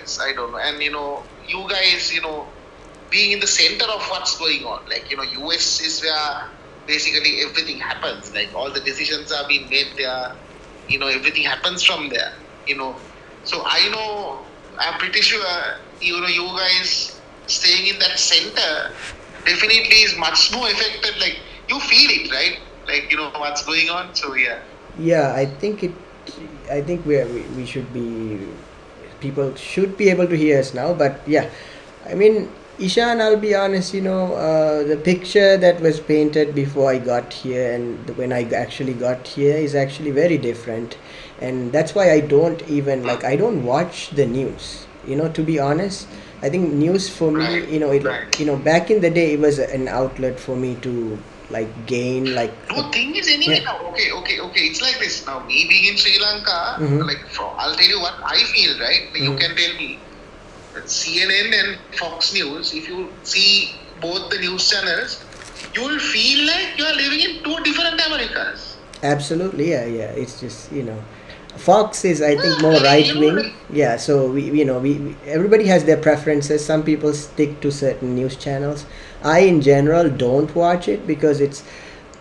happens. I don't know. And you guys, being in the center of what's going on. Like, US is where basically everything happens. Like all the decisions are being made there. Everything happens from there. So I know, I'm pretty sure, you guys staying in that center definitely is much more affected. Like you feel it, right? Like, what's going on. So yeah. Yeah, I think we should be, people should be able to hear us now. But yeah, I mean, Ishan, I'll be honest, the picture that was painted before I got here and when I actually got here is actually very different. And that's why I don't even, like, I don't watch the news, to be honest. I think news for me, Right. Right. back in the day, it was an outlet for me to, like, gain, like, No, thing is anyway yeah. now. Okay. It's like this now. Me being in Sri Lanka, Mm-hmm. like I'll tell you what I feel. Right? Like, you Mm-hmm. can tell me that CNN and Fox News. If you see both the news channels, you will feel like you are living in two different Americas. Absolutely, yeah. It's just, Fox is, I think, more Like, right wing. Yeah, so we everybody has their preferences. Some people stick to certain news channels. I, in general, don't watch it because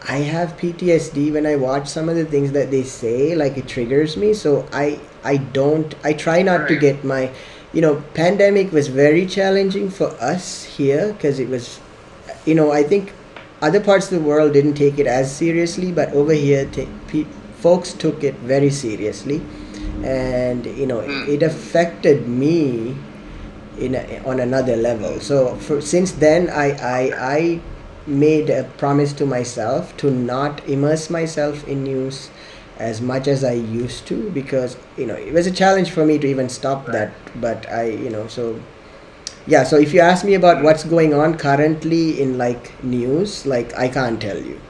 I have PTSD when I watch some of the things that they say. Like, it triggers me. So I don't. I try not to right. get my, pandemic was very challenging for us here because it was, I think other parts of the world didn't take it as seriously, but over here, folks took it very seriously, and it affected me on another level. So since then, I made a promise to myself to not immerse myself in news as much as I used to, because it was a challenge for me to even stop Right. that. But so yeah, so if you ask me about what's going on currently in, like, news, like, I can't tell you.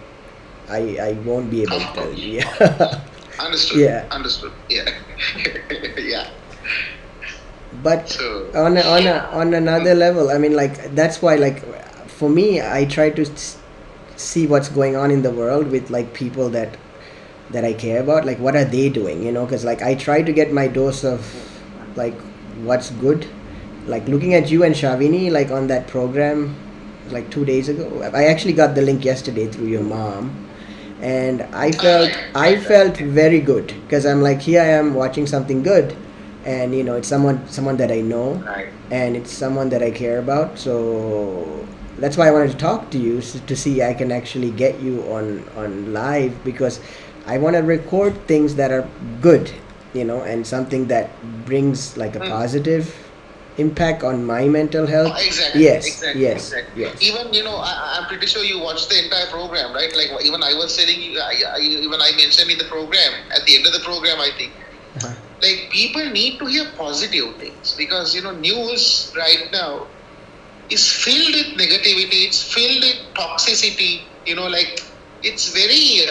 I won't be able Of to tell course. you. Of course. Yeah. Understood. Yeah. Understood. Yeah. Yeah. But So. on another level, I mean, like, that's why, like, for me, I try to see what's going on in the world with, like, people that I care about, like, what are they doing, because, like, I try to get my dose of, like, what's good. Like, looking at you and Shavini, like, on that program, like, 2 days ago, I actually got the link yesterday through your mom, and I felt Right. I felt very good because I'm like, here I am watching something good, and it's someone that I know, Right. and it's someone that I care about. So that's why I wanted to talk to you, to see I can actually get you on live, because I want to record things that are good, and something that brings, like, a positive impact on my mental health. Exactly, Yes, exactly, yes, exactly. yes. Even I'm pretty sure you watched the entire program, right? Like even I was telling you, even I mentioned in the program at the end of the program, I think Uh-huh. like people need to hear positive things because news right now is filled with negativity. It's filled with toxicity. Like it's very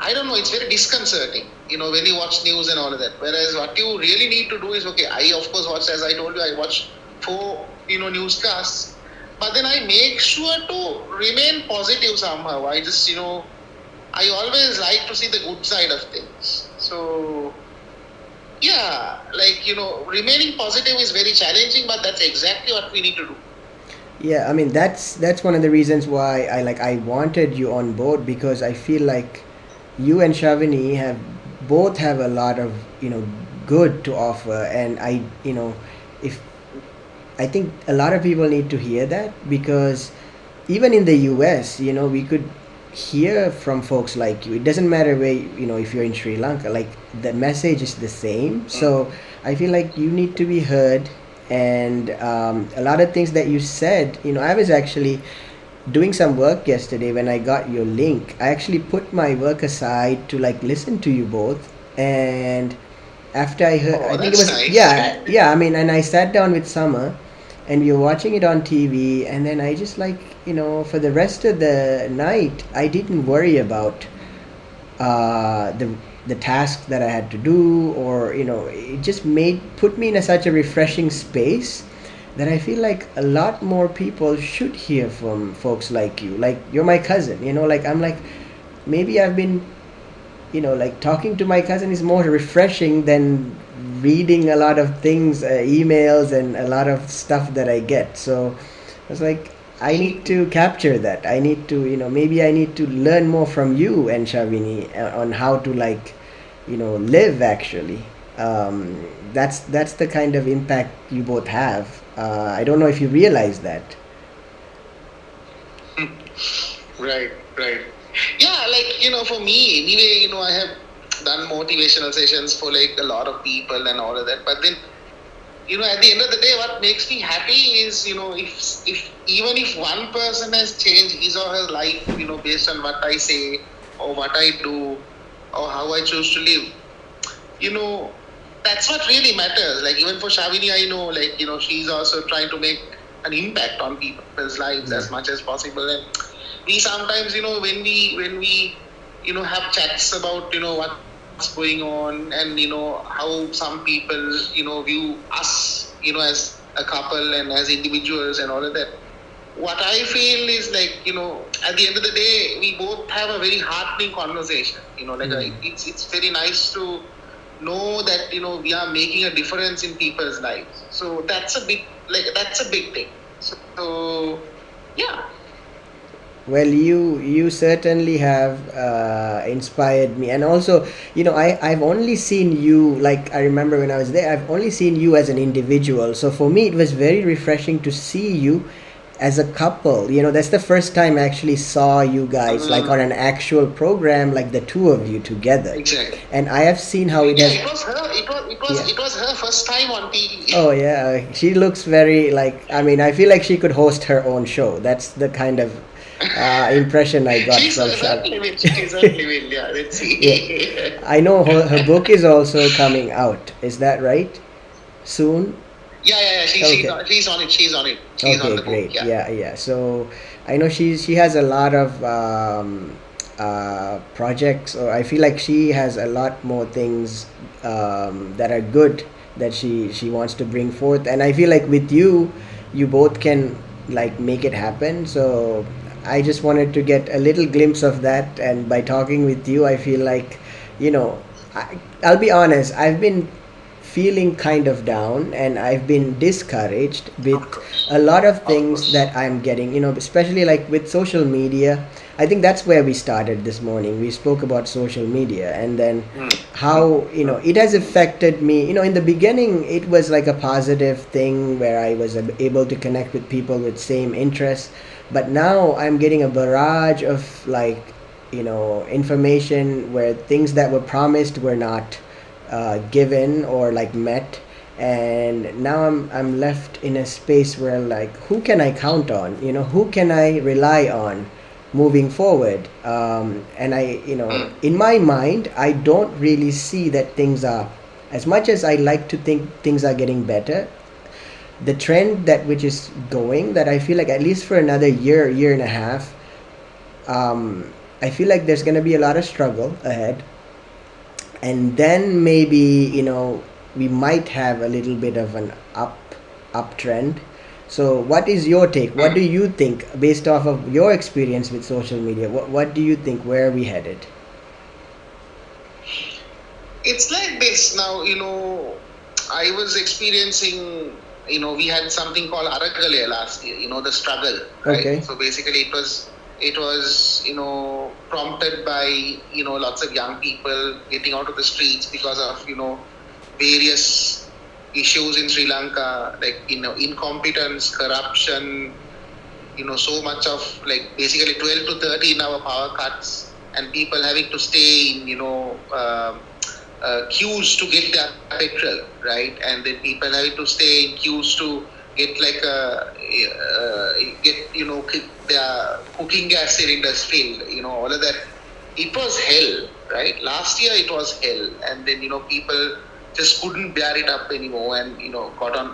I don't know, it's very disconcerting, when you watch news and all of that. Whereas what you really need to do is, okay, I of course watch, as I told you, I watch 4, newscasts, but then I make sure to remain positive somehow. I just, I always like to see the good side of things. So, yeah, like, remaining positive is very challenging, but that's exactly what we need to do. Yeah, I mean, that's one of the reasons why I wanted you on board, because I feel like you and Shavini have a lot of, good to offer, and if I think a lot of people need to hear that, because even in the US, we could hear from folks like you. It doesn't matter where, if you're in Sri Lanka, like, the message is the same. So I feel like you need to be heard. And a lot of things that you said, I was actually doing some work yesterday when I got your link. I actually put my work aside to, like, listen to you both. And after I heard, I Oh, think it that's was, nice. yeah. I mean, and I sat down with Summer, and we were watching it on TV, and then I just, like, for the rest of the night, I didn't worry about the task that I had to do, or it just put me in such a refreshing space that I feel like a lot more people should hear from folks like you. Like, you're my cousin, like, I'm like, maybe I've been like talking to my cousin is more refreshing than reading a lot of things, emails, and a lot of stuff that I get. So I was like, I need to capture that. I need to, maybe I need to learn more from you and Shavini on how to like, live actually. That's the kind of impact you both have. I don't know if you realize that. Right, right. Yeah, like, for me, anyway, I have done motivational sessions for like a lot of people and all of that. But then, at the end of the day, what makes me happy is, if even if one person has changed his or her life, based on what I say or what I do or how I choose to live, you know, that's what really matters. Like even for Shavini, I know, like, she's also trying to make an impact on people's lives as Yeah. much as possible. And we sometimes, when we have chats about, what's going on and, how some people, view us, as a couple and as individuals and all of that. What I feel is like, at the end of the day, we both have a very heartening conversation. Like Mm. it's very nice to know that we are making a difference in people's lives. So that's a big thing. So yeah. Well, you certainly have inspired me, and also, I've only seen you, like I remember when I was there. I've only seen you as an individual. So for me, it was very refreshing to see you as a couple. That's the first time I actually saw you guys like on an actual program, like the two of you together. Exactly. And I have seen how it Yeah, has. it was her. Yeah. It was her first time on TV. Oh yeah, she looks very like. I mean, I feel like she could host her own show. That's the kind of impression I got She from Shab. certainly will. She certainly will. Yeah, let's Yeah, see. I know her book is also coming out. Is that right? Soon? Yeah, yeah, yeah. Okay. She's on it. She's on it. She's on Okay, the book. great. Yeah. Yeah, yeah. So I know she has a lot of projects, or I feel like she has a lot more things that are good that she wants to bring forth, and I feel like with you, you both can like make it happen. So I just wanted to get a little glimpse of that, and by talking with you, I feel like, you know, I'll be honest. I've been feeling kind of down and I've been discouraged with Of a course. lot of Of things course. that I'm getting, especially like with social media. I think that's where we started this morning. We spoke about social media and then Mm, how, mm, it has affected me. In the beginning, it was like a positive thing where I was able to connect with people with same interests. But now I'm getting a barrage of like, information where things that were promised were not given or like met, and now I'm left in a space where like who can I count on, who can I rely on moving forward, and I, mm. in my mind I don't really see that things are, as much as I like to think things are getting better, the trend that which is going, that I feel like at least for another year and a half, I feel like there's going to be a lot of struggle ahead, and then maybe, we might have a little bit of an uptrend. So what is your take? What do you think, based off of your experience with social media? What do you think, where are we headed? It's like this now. I was experiencing. We had something called Aragale last year. The struggle, right? Okay. So basically, it was prompted by lots of young people getting out of the streets because of various issues in Sri Lanka, like incompetence, corruption, so much of like basically 12 to 13 hour power cuts and people having to stay in queues to get their petrol, right? And then people having to stay in queues to get like get their cooking gas cylinders filled, all of that. It was hell, right? Last year it was hell, and then people just couldn't bear it up anymore, and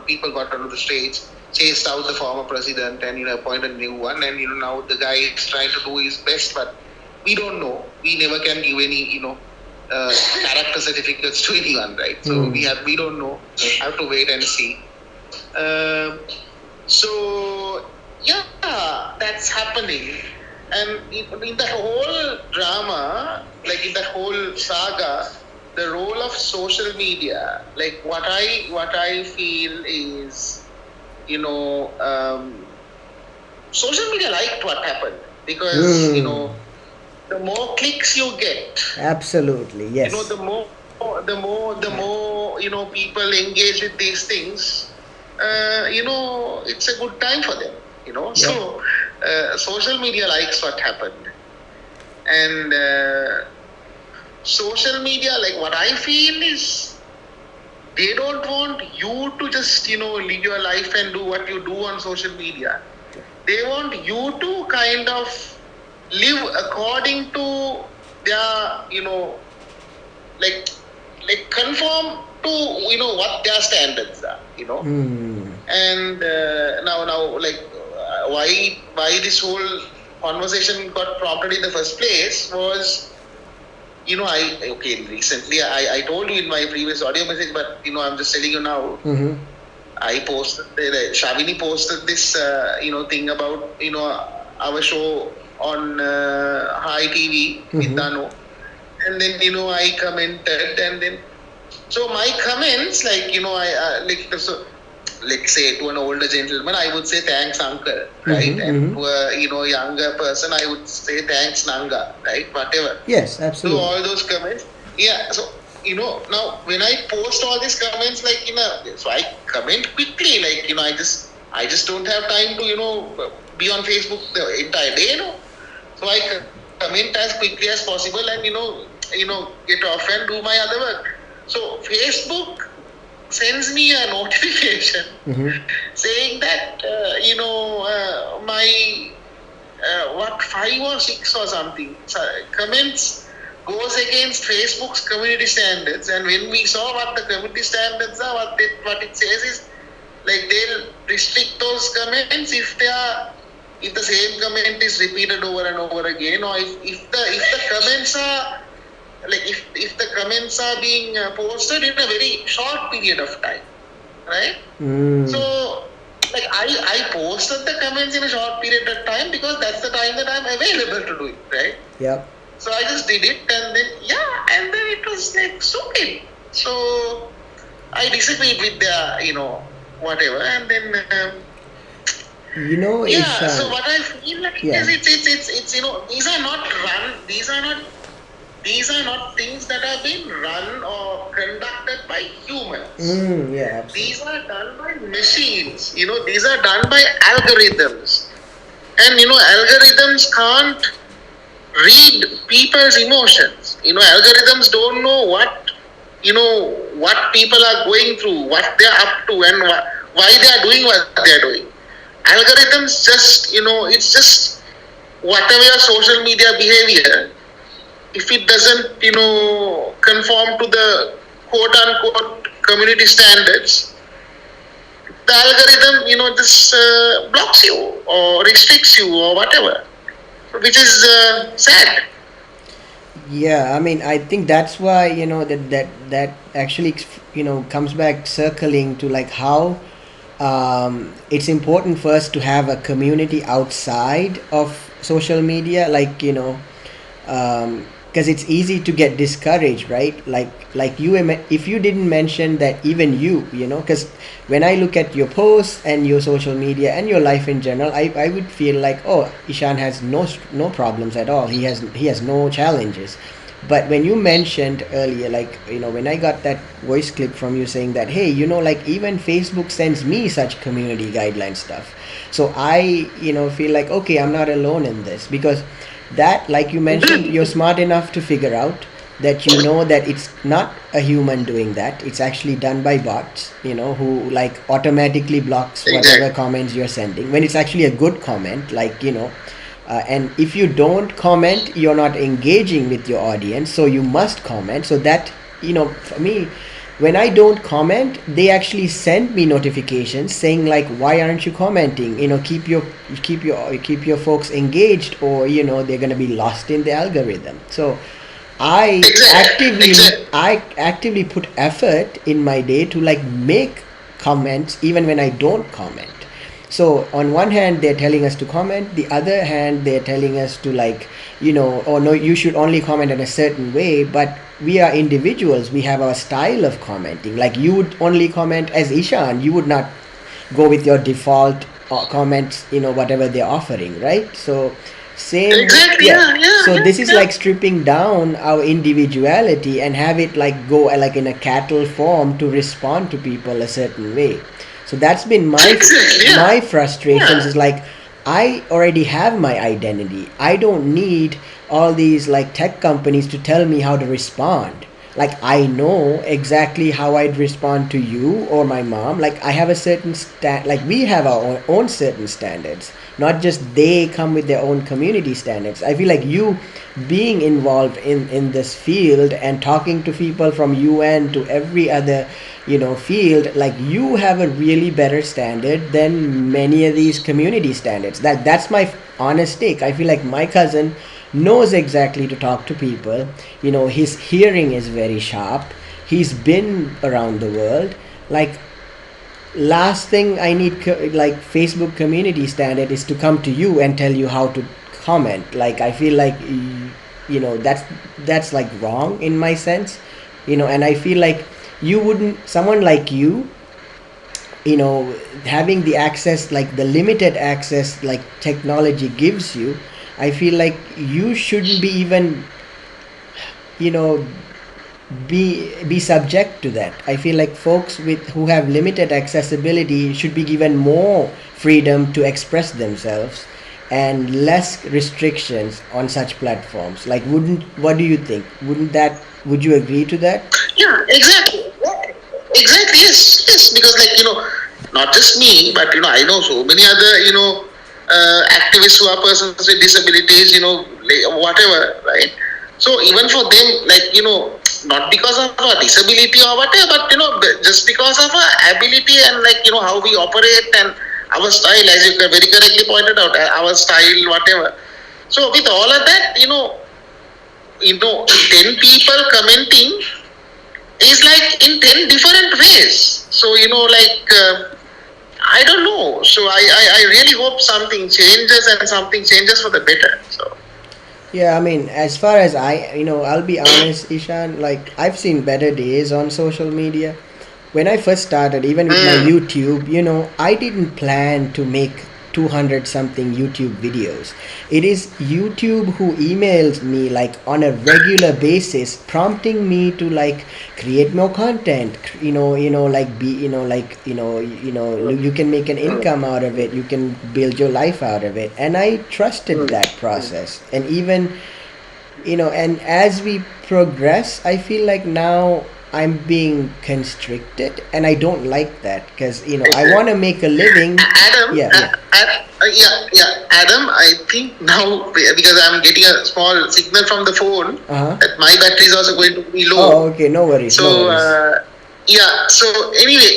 people got onto the streets, chased out the former president, and appointed a new one, and now the guy is trying to do his best, but we don't know. We never can give any character certificates to anyone, right? So Hmm. we don't know. Have to wait and see. Um, so yeah, that's happening. And in the whole drama, like in the whole saga, the role of social media, like what I feel is, you know, social media liked what happened because Hmm. the more clicks you get, Absolutely. the Yes. more people engage with these things. It's a good time for them. Yep. So social media likes what happened, and social media, like what I feel is, they don't want you to just live your life and do what you do on social media. They want you to kind of live according to their like conform to what their standards are. Hmm. And now like why this whole conversation got prompted in the first place was, I okay, recently I told you in my previous audio message, but I'm just telling you now. Mm-hmm. I posted, Shavini posted this, thing about, our show on High TV with Mm-hmm. Dano. And then, I commented, and then, so my comments, like, so, let's say to an older gentleman, I would say thanks, uncle, right? Mm-hmm. And Mm-hmm. to a, younger person, I would say thanks, Nanga, right? Whatever. Yes, So absolutely. all those comments, yeah. So now when I post all these comments, like so I comment quickly, like I just don't have time to be on Facebook the entire day. So I comment as quickly as possible, and get off and do my other work. So Facebook sends me a notification Mm-hmm. saying that my what 5 or 6 or something comments goes against Facebook's community standards. And when we saw what the community standards are, what it says is, like, they'll restrict those comments if the same comment is repeated over and over again, or if the comments are like if the comments are being posted in a very short period of time, right? Mm. So, like, I posted the comments in a short period of time because that's the time that I'm available to do it, right? Yep. So I just did it, and then and then it was like stupid. So I disagreed with their, whatever, and then yeah. So Ishan. what I feel like Yeah. is, it's these are not things that are being run or conducted by humans. Mm, yeah, These absolutely. are done by machines. These are done by algorithms. And algorithms can't read people's emotions. Algorithms don't know what people are going through, what they're up to, and why they are doing what they are doing. Algorithms just, it's just whatever your social media behavior, if it doesn't, conform to the quote unquote community standards, the algorithm, just blocks you or restricts you or whatever, which is sad. Yeah, I mean, I think that's why that actually comes back circling to like how it's important for us to have a community outside of social media, like because it's easy to get discouraged, right? Like if you didn't mention that, even because when I look at your posts and your social media and your life in general, I would feel like, oh, Ishan has no problems at all, he has no challenges. But when you mentioned earlier, like when I got that voice clip from you saying that, hey, like even Facebook sends me such community guideline stuff, so I feel like, okay, I'm not alone in this, because that, like you mentioned, you're smart enough to figure out that that it's not a human doing that, it's actually done by bots, who like automatically blocks whatever Exactly. comments you're sending when it's actually a good comment, like and if you don't comment, you're not engaging with your audience, so you must comment. So that, for me, when I don't comment, they actually send me notifications saying like, why aren't you commenting, keep your folks engaged, or they're going to be lost in the algorithm. So I Exactly. actively Exactly. I actively put effort in my day to like make comments even when I don't comment. So on one hand they're telling us to comment, the other hand they're telling us to, like, oh no, you should only comment in a certain way. But we are individuals, we have our style of commenting. Like, you would only comment as Ishan, you would not go with your default comments, whatever they're offering, right? So same. Exactly. Yeah. Yeah. Yeah. So Yeah. this is Yeah. like stripping down our individuality and have it like go like in a cattle form to respond to people a certain way. So that's been Exactly. my Yeah. frustrations, Yeah. is like, I already have my identity. I don't need all these like tech companies to tell me how to respond. Like, I know exactly how I'd respond to you or my mom. Like, I have a certain like, we have our own certain standards, not just they come with their own community standards. I feel like you being involved in this field and talking to people from UN to every other field, like, you have a really better standard than many of these community standards. That's my honest take. I feel like my cousin knows exactly to talk to people. His hearing is very sharp. He's been around the world. Like, last thing I need, like, Facebook community standard is to come to you and tell you how to comment. Like, I feel like that's like wrong in my sense. And I feel like you wouldn't, someone like you, having the access, like the limited access like technology gives you, I feel like you shouldn't be even, you know be subject to that. I feel like folks who have limited accessibility should be given more freedom to express themselves and less restrictions on such platforms. Like, what do you think? Would you agree to that? Yeah, exactly. Exactly, yes, yes. Because, like, not just me, but, I know so many other, activists who are persons with disabilities, whatever, right? So, even for them, like, not because of our disability or whatever, but, just because of our ability and, like, how we operate and our style, as you very correctly pointed out, our style, whatever. So, with all of that, 10 people commenting is like in 10 different ways. So, I don't know. So, I really hope something changes and something changes for the better. So, Yeah, I mean, as far as I'll be honest, Ishan, like, I've seen better days on social media. When I first started, even with my YouTube, I didn't plan to make 200 something YouTube videos. It is YouTube who emails me like on a regular basis, prompting me to like create more content. Like be, you can make an income out of it. You can build your life out of it. And I trusted that process. And even and as we progress, I feel like now I'm being constricted, and I don't like that, because I want to make a living. Adam, Yeah, yeah. yeah, Adam, I think now, because I'm getting a small signal from the phone, Uh-huh. that my battery is also going to be Oh, low. okay, no worries, no So, worries. yeah, so anyway,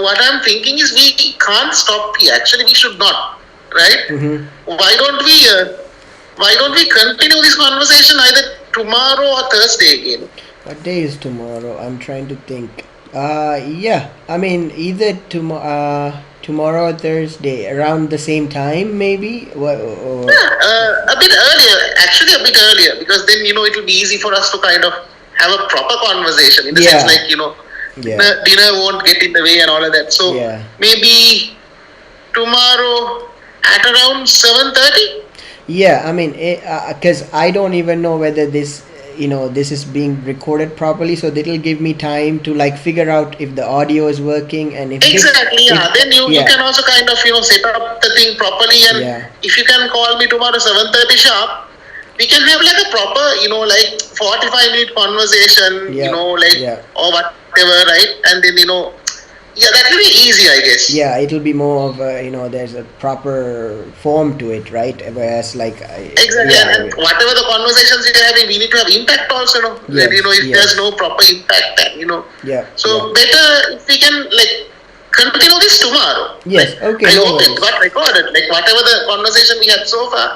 what I'm thinking is we can't stop here. Actually, we should not, right? Mm-hmm. Why don't we, continue this conversation either tomorrow or Thursday again? What day is tomorrow? I'm trying to think. Yeah, I mean, either tomorrow or Thursday around the same time, maybe. A bit earlier, actually a bit earlier, because then, it will be easy for us to kind of have a proper conversation in the sense, Yeah. like, Yeah. dinner won't get in the way and all of that. So, Yeah. maybe tomorrow at around 7:30. Yeah, I mean, because I don't even know whether this is being recorded properly, so that'll give me time to like figure out if the audio is working, and if Exactly, yeah. Then you yeah. can also kind of, set up the thing properly, and Yeah. if you can call me tomorrow 7:30 sharp, we can have like a proper, like 45-minute conversation, Yeah. like, Yeah. or whatever, right? And then, yeah, that will be easy, I guess. Yeah, it'll be more of there's a proper form to it, right? Whereas like Exactly, yeah, and whatever the conversations we are having, we need to have impact also, Yes, if yes. there's no proper impact, then, yeah, So better if we can, like, continue this tomorrow. Yes, Like, okay, I no hope worries. it got recorded. Like, whatever the conversation we had so far,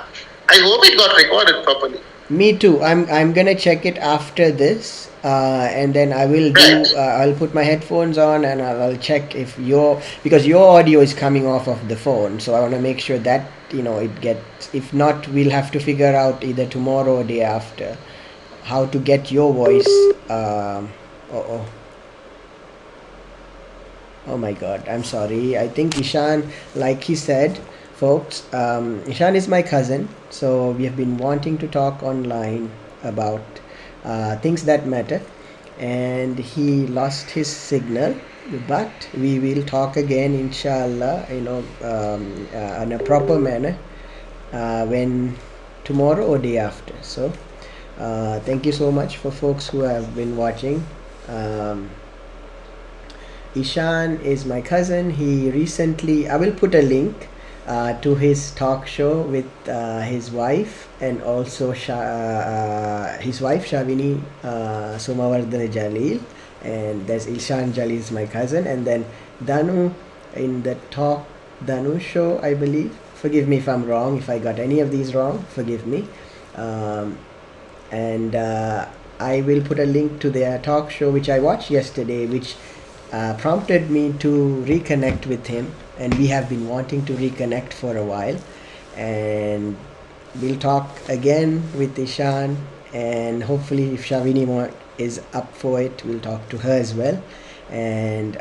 I hope it got recorded properly. Me too. I'm gonna check it after this. And then I will do. Right. I'll put my headphones on and I'll check if your because your audio is coming off of the phone. So I want to make sure that it gets. If not, we'll have to figure out either tomorrow or day after how to get your voice. Oh, oh my God, I'm sorry. I think Ishan, like he said, folks, Ishan is my cousin, so we have been wanting to talk online about things that matter, and he lost his signal. But we will talk again, inshallah, in a proper manner when tomorrow or day after. So, thank you so much for folks who have been watching. Um, Ishan is my cousin. He recently, I will put a link to his talk show with his wife and also his wife Shavini Somawardhana Jalil, and there's Ishan Jalil is my cousin, and then Danu in the talk Danu show, I believe. Forgive me if I'm wrong. If I got any of these wrong, forgive me. Um, and I will put a link to their talk show which I watched yesterday, which prompted me to reconnect with him, and we have been wanting to reconnect for a while. And we'll talk again with Ishan, and hopefully, if Shavini is up for it, we'll talk to her as well. And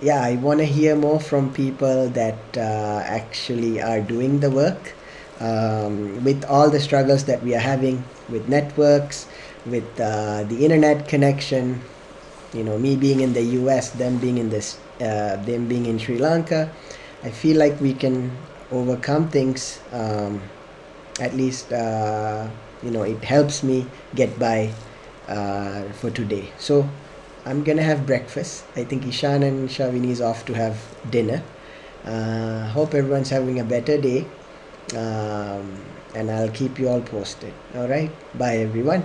yeah, I want to hear more from people that actually are doing the work with all the struggles that we are having with networks, with the internet connection. Me being in the US, them being in Sri Lanka. I feel like we can overcome things. At least it helps me get by for today. So I'm gonna have breakfast. I think Ishan and Shavini is off to have dinner. Hope everyone's having a better day. And I'll keep you all posted. All right, bye everyone.